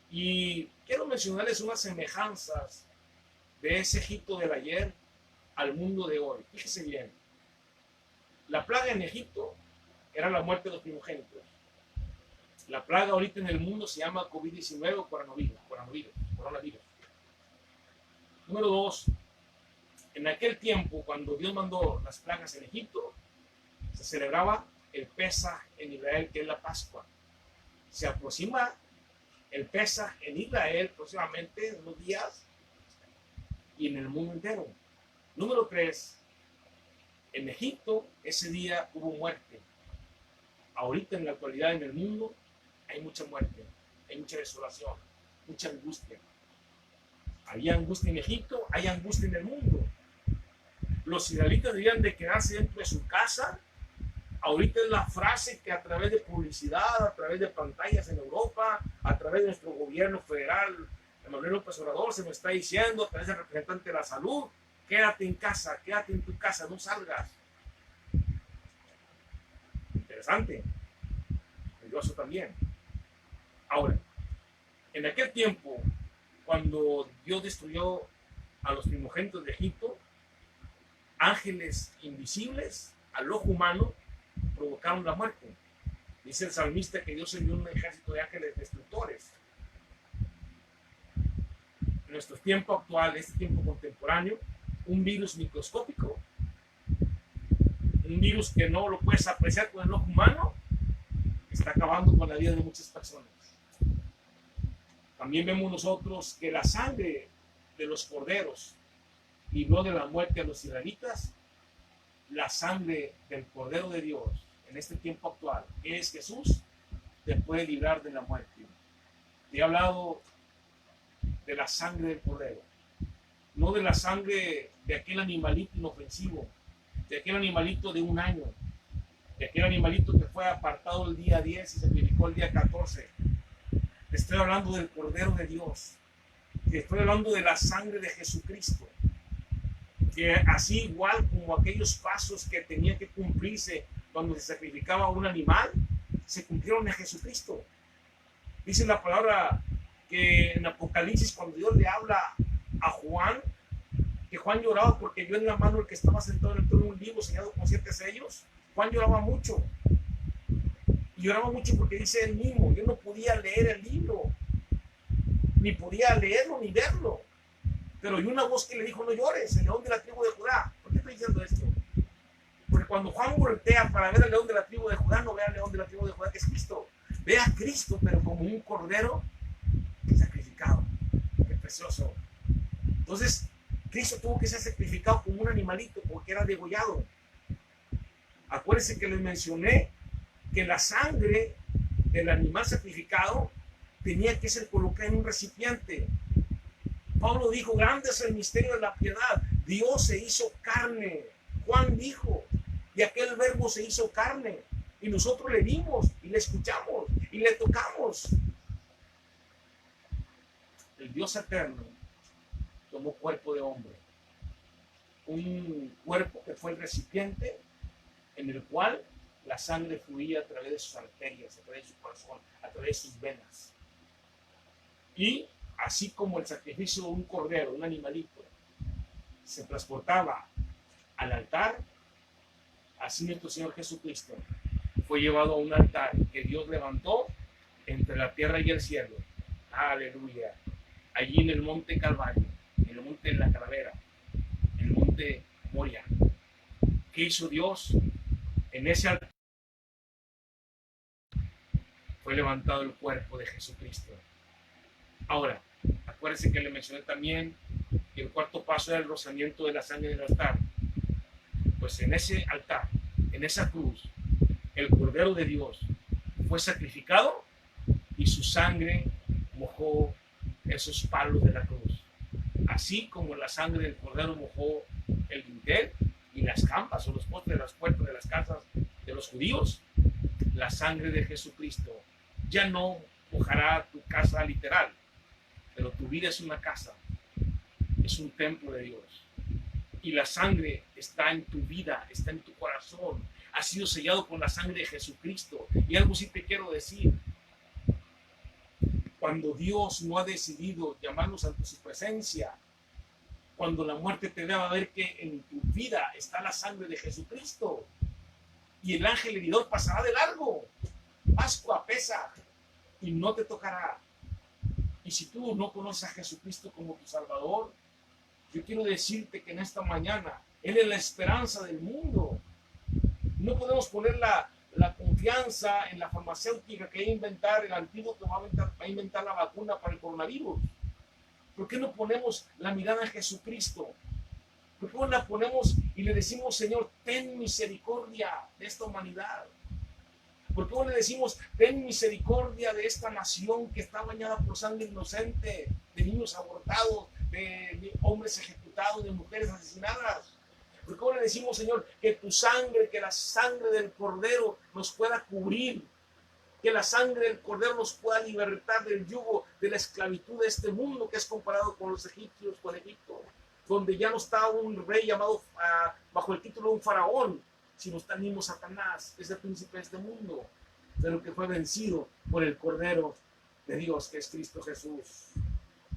Y quiero mencionarles unas semejanzas de ese Egipto del ayer al mundo de hoy. Fíjese bien, la plaga en Egipto era la muerte de los primogénitos. La plaga ahorita en el mundo se llama COVID-19 o coronavirus. Número 2, en aquel tiempo, cuando Dios mandó las plagas en Egipto, se celebraba el Pesaj en Israel, que es la Pascua. Se aproxima el Pesaj en Israel próximamente en unos días y en el mundo entero. Número 3, en Egipto ese día hubo muerte. Ahorita en la actualidad en el mundo hay mucha muerte, hay mucha desolación, mucha angustia. Había angustia en Egipto, hay angustia en el mundo. los israelitas debían de quedarse dentro de su casa. Ahorita es la frase que a través de publicidad, a través de pantallas en Europa, a través de nuestro gobierno federal, Manuel López Obrador se nos está diciendo, a través del representante de la salud, quédate en casa, quédate en tu casa, no salgas. Interesante. Peligroso también. Ahora, en aquel tiempo, cuando Dios destruyó a los primogénitos de Egipto, ángeles invisibles al ojo humano provocaron la muerte. Dice el salmista que Dios envió un ejército de ángeles destructores. En nuestro tiempo actual, este tiempo contemporáneo, un virus microscópico, un virus que no lo puedes apreciar con el ojo humano, está acabando con la vida de muchas personas. También vemos nosotros que la sangre de los corderos libró de la muerte a los israelitas. La sangre del Cordero de Dios en este tiempo actual, que es Jesús, te puede librar de la muerte. Te he hablado de la sangre del Cordero, no de la sangre de aquel animalito inofensivo, de aquel animalito de un año, de aquel animalito que fue apartado el día 10 y se sacrificó el día 14. Te estoy hablando del Cordero de Dios. Te estoy hablando de la sangre de Jesucristo. Que así igual como aquellos pasos que tenían que cumplirse cuando se sacrificaba un animal, se cumplieron en Jesucristo. Dice la palabra que en Apocalipsis, cuando Dios le habla a Juan, que Juan lloraba porque vio en la mano el que estaba sentado en el trono un libro sellado con 7 sellos. Juan lloraba mucho. Y lloraba mucho porque dice él mismo, yo no podía leer el libro, ni podía leerlo ni verlo. Pero hay una voz que le dijo, no llores, el león de la tribu de Judá. ¿Por qué estoy diciendo esto? Porque cuando Juan voltea para ver al león de la tribu de Judá, no ve al león de la tribu de Judá, que es Cristo. Ve a Cristo, pero como un cordero sacrificado. Qué precioso. Entonces, Cristo tuvo que ser sacrificado como un animalito, porque era degollado. Acuérdense que les mencioné que la sangre del animal sacrificado tenía que ser colocada en un recipiente. Pablo dijo, grande es el misterio de la piedad. Dios se hizo carne. Juan dijo, y aquel verbo se hizo carne. Y nosotros le vimos, y le escuchamos, y le tocamos. El Dios eterno tomó cuerpo de hombre. Un cuerpo que fue el recipiente en el cual la sangre fluía a través de sus arterias, a través de su corazón, a través de sus venas. Y así como el sacrificio de un cordero, un animalito, se transportaba al altar, así nuestro Señor Jesucristo fue llevado a un altar que Dios levantó entre la tierra y el cielo. Aleluya. Allí en el monte Calvario, en el monte de la Calavera, en el monte Moria. ¿Qué hizo Dios? En ese altar fue levantado el cuerpo de Jesucristo. Ahora, acuérdense que le mencioné también que el cuarto paso era el rozamiento de la sangre del altar. Pues en ese altar, en esa cruz, el Cordero de Dios fue sacrificado y su sangre mojó esos palos de la cruz. Así como la sangre del Cordero mojó el dintel y las campas o los postes de las puertas de las casas de los judíos, la sangre de Jesucristo ya no mojará tu casa literal, pero tu vida es una casa, es un templo de Dios. Y la sangre está en tu vida, está en tu corazón, ha sido sellado con la sangre de Jesucristo. Y algo sí te quiero decir, cuando Dios no ha decidido llamarnos ante su presencia, cuando la muerte te deba ver que en tu vida está la sangre de Jesucristo, y el ángel heridor pasará de largo, Pascua, Pesaj, y no te tocará. Y si tú no conoces a Jesucristo como tu Salvador, yo quiero decirte que en esta mañana Él es la esperanza del mundo. No podemos poner la confianza en la farmacéutica que va a inventar el antídoto, va a inventar la vacuna para el coronavirus. ¿Por qué no ponemos la mirada en Jesucristo? ¿Por qué no la ponemos y le decimos, Señor, ten misericordia de esta humanidad? ¿Por qué no le decimos, ten misericordia de esta nación que está bañada por sangre inocente, de niños abortados, de hombres ejecutados, de mujeres asesinadas? ¿Por qué no le decimos, Señor, que tu sangre, que la sangre del Cordero nos pueda cubrir? Que la sangre del Cordero nos pueda libertar del yugo de la esclavitud de este mundo que es comparado con los egipcios, con Egipto, donde ya no está un rey llamado bajo el título de un faraón, sino está el mismo Satanás, que es el príncipe de este mundo, pero que fue vencido por el Cordero de Dios, que es Cristo Jesús.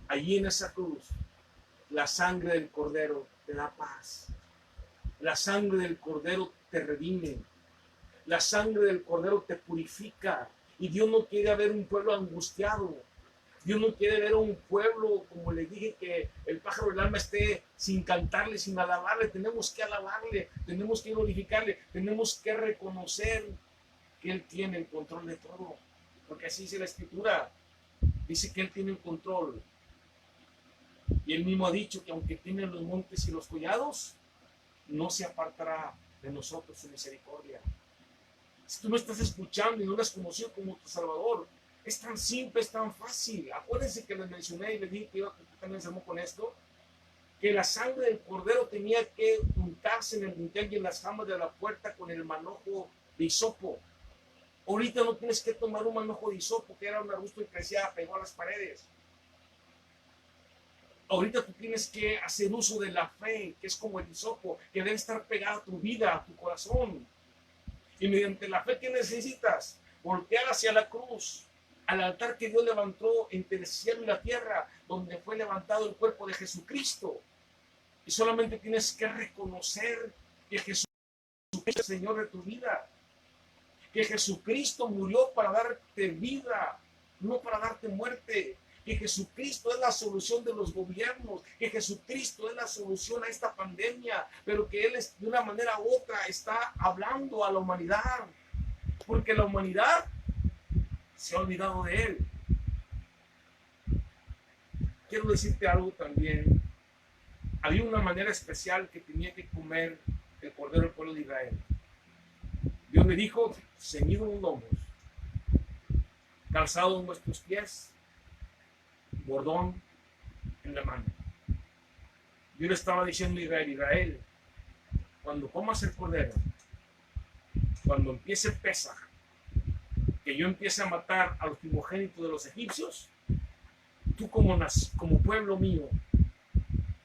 Allí en esa cruz, la sangre del Cordero te da paz. La sangre del Cordero te redime. La sangre del Cordero te purifica. Y Dios no quiere ver un pueblo angustiado. Dios no quiere ver a un pueblo, como le dije, que el pájaro del alma esté sin cantarle, sin alabarle. Tenemos que alabarle, tenemos que glorificarle, tenemos que reconocer que Él tiene el control de todo. Porque así dice la Escritura. Dice que Él tiene el control. Y Él mismo ha dicho que aunque tiene los montes y los collados, no se apartará de nosotros su misericordia. Si tú me estás escuchando y no lo has conocido como tu Salvador, es tan simple, es tan fácil. Acuérdense que les mencioné y les dije que iba a completar el sermón con esto, que la sangre del Cordero tenía que untarse en el dintel y en las jamas de la puerta con el manojo de hisopo. Ahorita no tienes que tomar un manojo de hisopo, que era un arbusto que crecía pegado a las paredes. Ahorita tú tienes que hacer uso de la fe, que es como el hisopo, que debe estar pegada a tu vida, a tu corazón. Y mediante la fe que necesitas, voltear hacia la cruz, al altar que Dios levantó entre el cielo y la tierra, donde fue levantado el cuerpo de Jesucristo. Y solamente tienes que reconocer que Jesucristo es el Señor de tu vida. Que Jesucristo murió para darte vida, no para darte muerte. Que Jesucristo es la solución de los gobiernos, que Jesucristo es la solución a esta pandemia, pero que Él de una manera u otra está hablando a la humanidad, porque la humanidad se ha olvidado de Él. Quiero decirte algo también. Había una manera especial que tenía que comer el Cordero del pueblo de Israel. Dios me dijo, ceñido en los lomos, calzado en vuestros pies, bordón en la mano. Yo le estaba diciendo a Israel, cuando comas el Cordero, cuando empiece Pesaj, que yo empiece a matar a los primogénitos de los egipcios, tú como pueblo mío,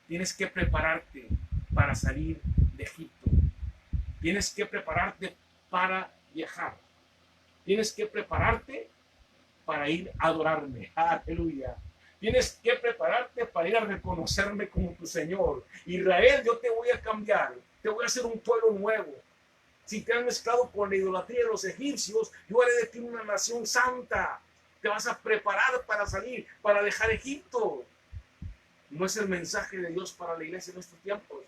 tienes que prepararte para salir de Egipto. Tienes que prepararte para viajar. Tienes que prepararte para ir a adorarme. Aleluya. Tienes que prepararte para ir a reconocerme como tu Señor. Israel, yo te voy a cambiar. Te voy a hacer un pueblo nuevo. Si te han mezclado con la idolatría de los egipcios, yo haré de ti una nación santa. Te vas a preparar para salir, para dejar Egipto. No es el mensaje de Dios para la iglesia en estos tiempos.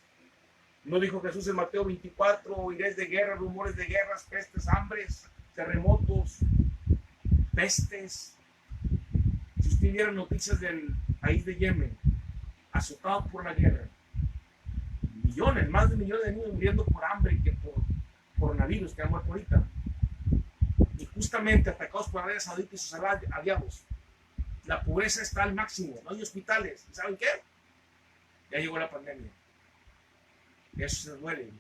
No dijo Jesús en Mateo 24, oiréis de guerra, rumores de guerras, pestes, hambres, terremotos, pestes. Si usted viera noticias del país de Yemen, azotado por la guerra, millones, más de millones de niños muriendo por hambre que por coronavirus que han muerto ahorita, y justamente atacados por Arabia Saudita y sus aliados. La pobreza está al máximo, no hay hospitales. ¿Y saben qué? Ya llegó la pandemia. Y eso se duele.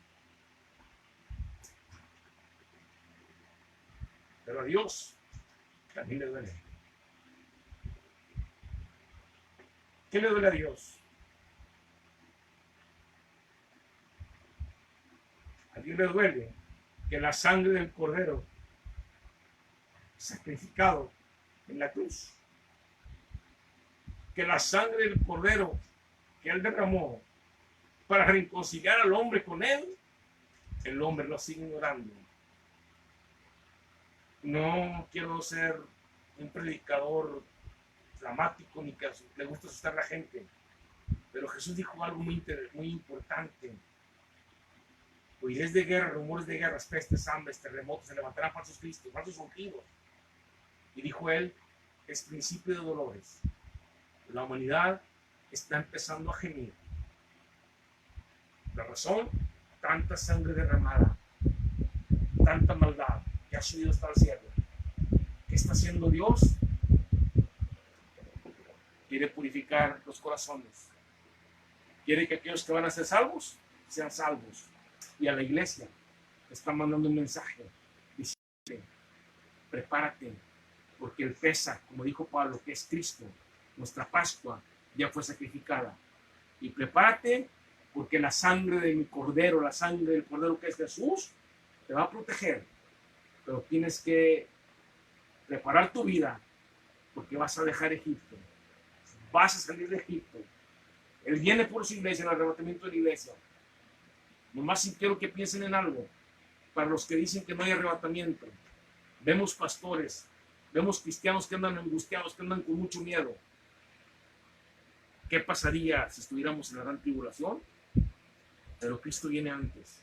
Pero a Dios también le duele. ¿Qué le duele a Dios? A Dios le duele que la sangre del Cordero sacrificado en la cruz, que la sangre del Cordero que Él derramó para reconciliar al hombre con Él, el hombre lo sigue ignorando. No quiero ser un predicador dramático ni que le guste asustar a la gente, pero Jesús dijo algo muy importante. Oiréis de guerra, rumores de guerras, pestes, hambres, terremotos, se levantarán falsos cristos, falsos ungidos. Y dijo Él, es principio de dolores. La humanidad está empezando a gemir. La razón, tanta sangre derramada, tanta maldad que ha subido hasta el cielo. ¿Qué está haciendo Dios? Quiere purificar los corazones. Quiere que aquellos que van a ser salvos sean salvos. Y a la iglesia está mandando un mensaje diciendo, prepárate, porque el Pesaj, como dijo Pablo, que es Cristo, nuestra Pascua, ya fue sacrificada. Y prepárate, porque la sangre de mi cordero, la sangre del cordero que es Jesús, te va a proteger. Pero tienes que preparar tu vida, porque vas a dejar Egipto. Vas a salir de Egipto. Él viene por su iglesia, el arrebatamiento de la iglesia. Nomás si quiero que piensen en algo. Para los que dicen que no hay arrebatamiento, vemos pastores, vemos cristianos que andan angustiados, que andan con mucho miedo. ¿Qué pasaría si estuviéramos en la gran tribulación? Pero Cristo viene antes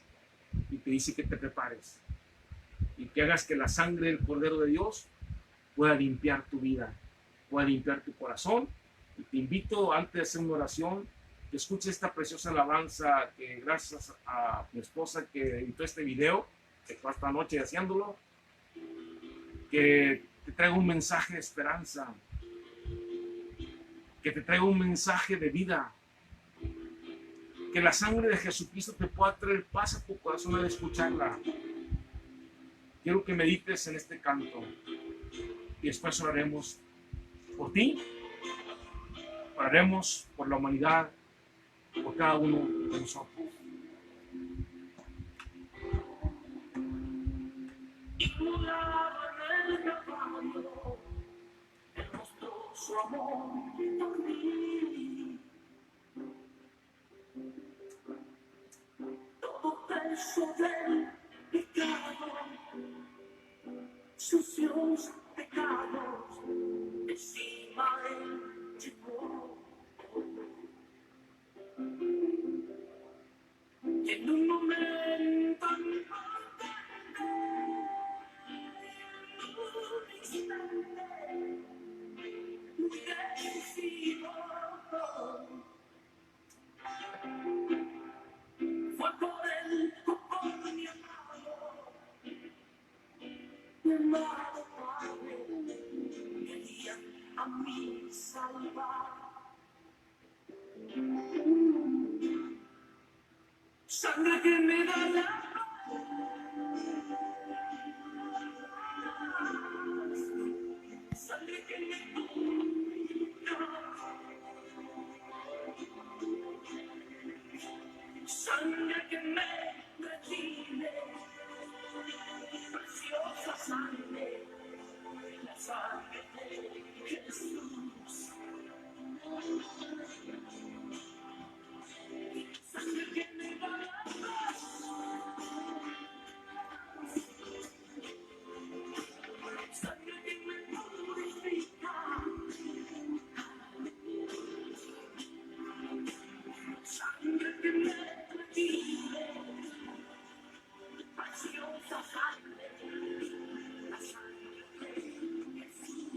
y te dice que te prepares y que hagas que la sangre del Cordero de Dios pueda limpiar tu vida, pueda limpiar tu corazón. Y te invito, antes de hacer una oración, que escuches esta preciosa alabanza que gracias a mi esposa que editó este video, que fue esta noche haciéndolo, que te traiga un mensaje de esperanza, que te traiga un mensaje de vida, que la sangre de Jesucristo te pueda traer paz a tu corazón al escucharla. Quiero que medites en este canto y después oraremos por ti, oraremos por la humanidad, por cada uno de nosotros. Su amor por mí, todo peso del pecado, sucios pecados, encima él llevó. Y en un momento, en un instante, fue por él, por mi amado Padre, quería a mí salvar. Sangre que me da la paz, sangre que me purifica, sangre que me redime, preciosa sangre, la sangre de Jesús. Sangre que me da la paz, sangre que me purifica, sangre que me redime, preciosa sangre, la sangre de Jesús.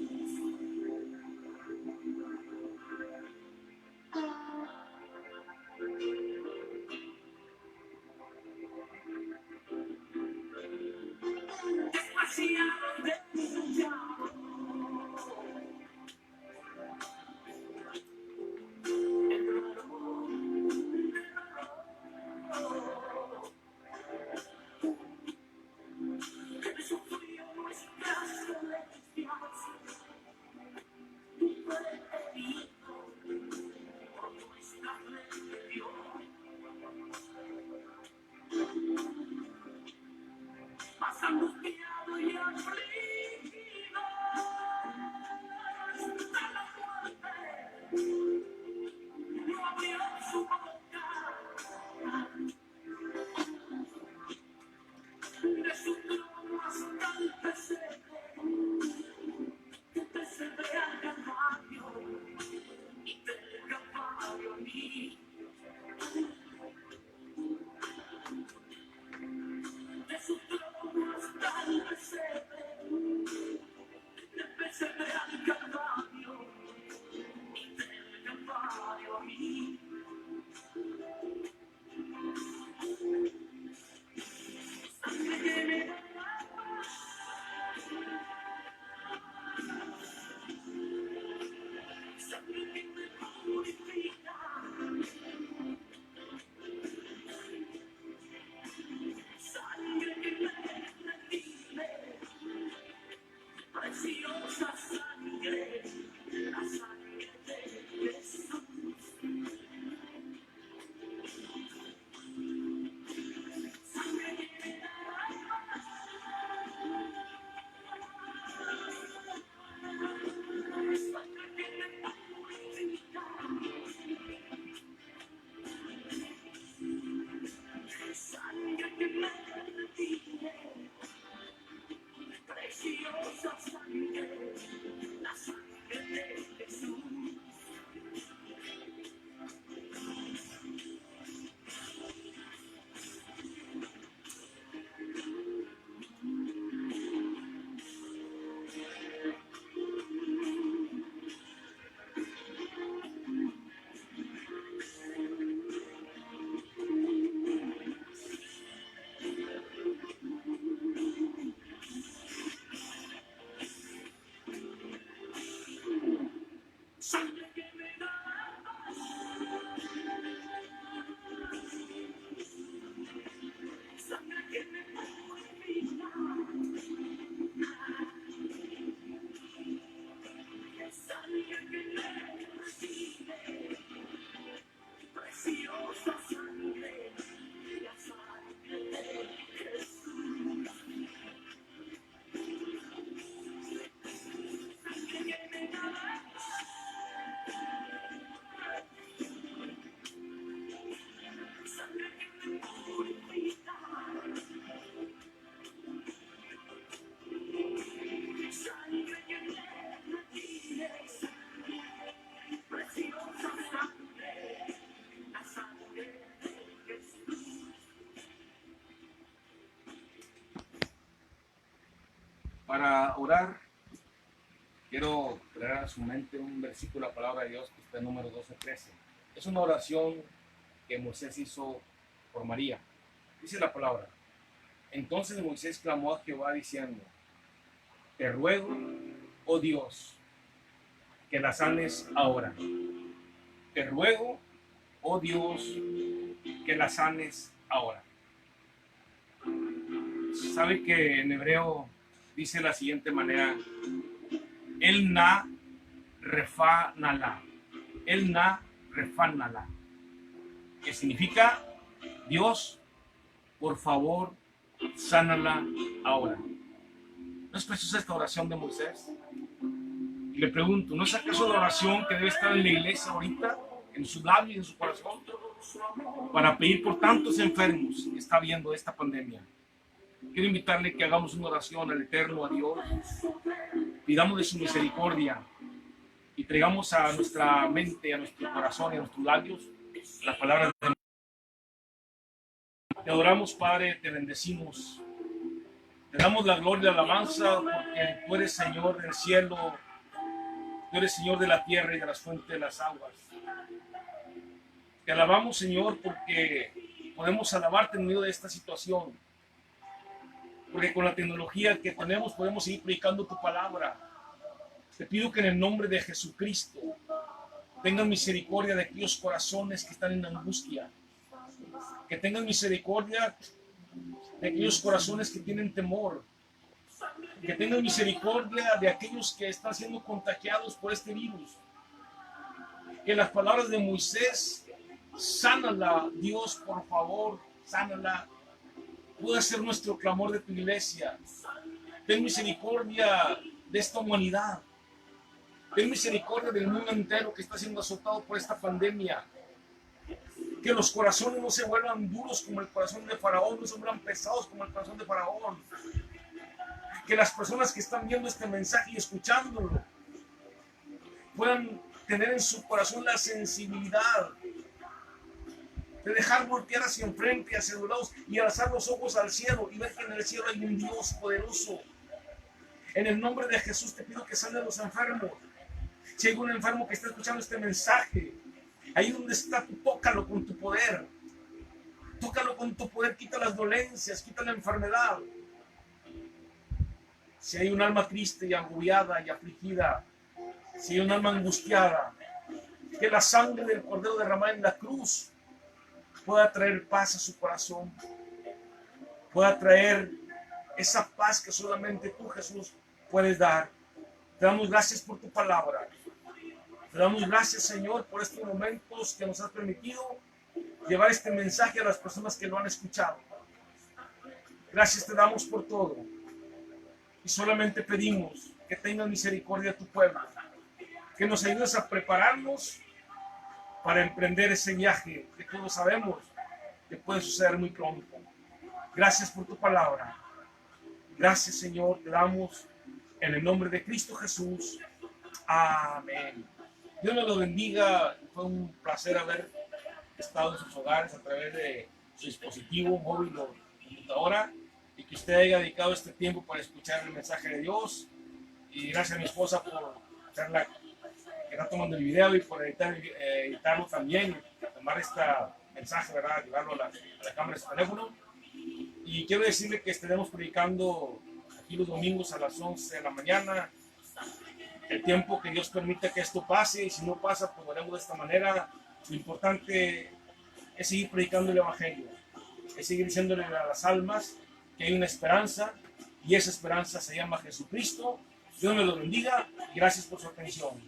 Demasiado denunciado, que sufrió nuestras dolencias, tu fue herido por nuestra rebelión. Más angustiado y afligido hasta la muerte, no abrió su boca, de su trono hasta el pesebre al Calvario, y del Calvario a mí. De su trono hasta el Para orar, quiero traer a su mente un versículo de la palabra de Dios que está en número 12:13. Es una oración que Moisés hizo por María. Dice la palabra: entonces Moisés clamó a Jehová diciendo: te ruego, oh Dios, que la sanes ahora. Te ruego, oh Dios, que la sanes ahora. Sabe que en hebreo dice de la siguiente manera: el na refa nala. El na refa nala. Que significa: Dios, por favor, sánala ahora. ¿No es preciosa esta oración de Moisés? Y le pregunto, ¿no es acaso la oración que debe estar en la iglesia ahorita, en su labio y en su corazón, para pedir por tantos enfermos que está viendo esta pandemia? Quiero invitarle que hagamos una oración al Eterno, a Dios, pidamos de su misericordia y traigamos a nuestra mente, a nuestro corazón y a nuestros labios las palabras de Dios. Te adoramos, Padre, te bendecimos. Te damos la gloria y la alabanza porque tú eres Señor del cielo, tú eres Señor de la tierra y de las fuentes de las aguas. Te alabamos, Señor, porque podemos alabarte en medio de esta situación. Porque con la tecnología que tenemos podemos seguir predicando tu palabra. Te pido que en el nombre de Jesucristo tengan misericordia de aquellos corazones que están en angustia. Que tengan misericordia de aquellos corazones que tienen temor. Que tengan misericordia de aquellos que están siendo contagiados por este virus. Que las palabras de Moisés: sánala, Dios, por favor, sánala, pueda ser nuestro clamor de tu iglesia. Ten misericordia de esta humanidad. Ten misericordia del mundo entero que está siendo azotado por esta pandemia. Que los corazones no se vuelvan duros como el corazón de Faraón, no se vuelvan pesados como el corazón de Faraón. Que las personas que están viendo este mensaje y escuchándolo puedan tener en su corazón la sensibilidad de dejar voltear hacia enfrente, hacia los lados y alzar los ojos al cielo y ver que en el cielo hay un Dios poderoso. En el nombre de Jesús te pido que sanen los enfermos. Si hay un enfermo que está escuchando este mensaje, ahí donde está, tú tócalo con tu poder. Tócalo con tu poder, quita las dolencias, quita la enfermedad. Si hay un alma triste y agobiada y afligida, si hay un alma angustiada, que la sangre del Cordero derramada en la cruz pueda traer paz a su corazón, pueda traer esa paz que solamente tú, Jesús, puedes dar. Te damos gracias por tu palabra. Te damos gracias, Señor, por estos momentos que nos has permitido llevar este mensaje a las personas que lo han escuchado. Gracias te damos por todo. Y solamente pedimos que tengas misericordia de tu pueblo, que nos ayudes a prepararnos para emprender ese viaje que todos sabemos que puede suceder muy pronto. Gracias por tu palabra. Gracias, Señor, te damos en el nombre de Cristo Jesús. Amén. Dios nos lo bendiga. Fue un placer haber estado en sus hogares a través de su dispositivo móvil o computadora, y que usted haya dedicado este tiempo para escuchar el mensaje de Dios. Y gracias a mi esposa por ser la que está tomando el video y por editarlo también, tomar este mensaje, ¿verdad? Llevarlo a la cámara de su teléfono. Y quiero decirle que estaremos predicando aquí los domingos a las 11 de la mañana, el tiempo que Dios permita que esto pase, y si no pasa, pues lo haremos de esta manera. Lo importante es seguir predicando el Evangelio, es seguir diciéndole a las almas que hay una esperanza, y esa esperanza se llama Jesucristo. Dios me lo bendiga y gracias por su atención.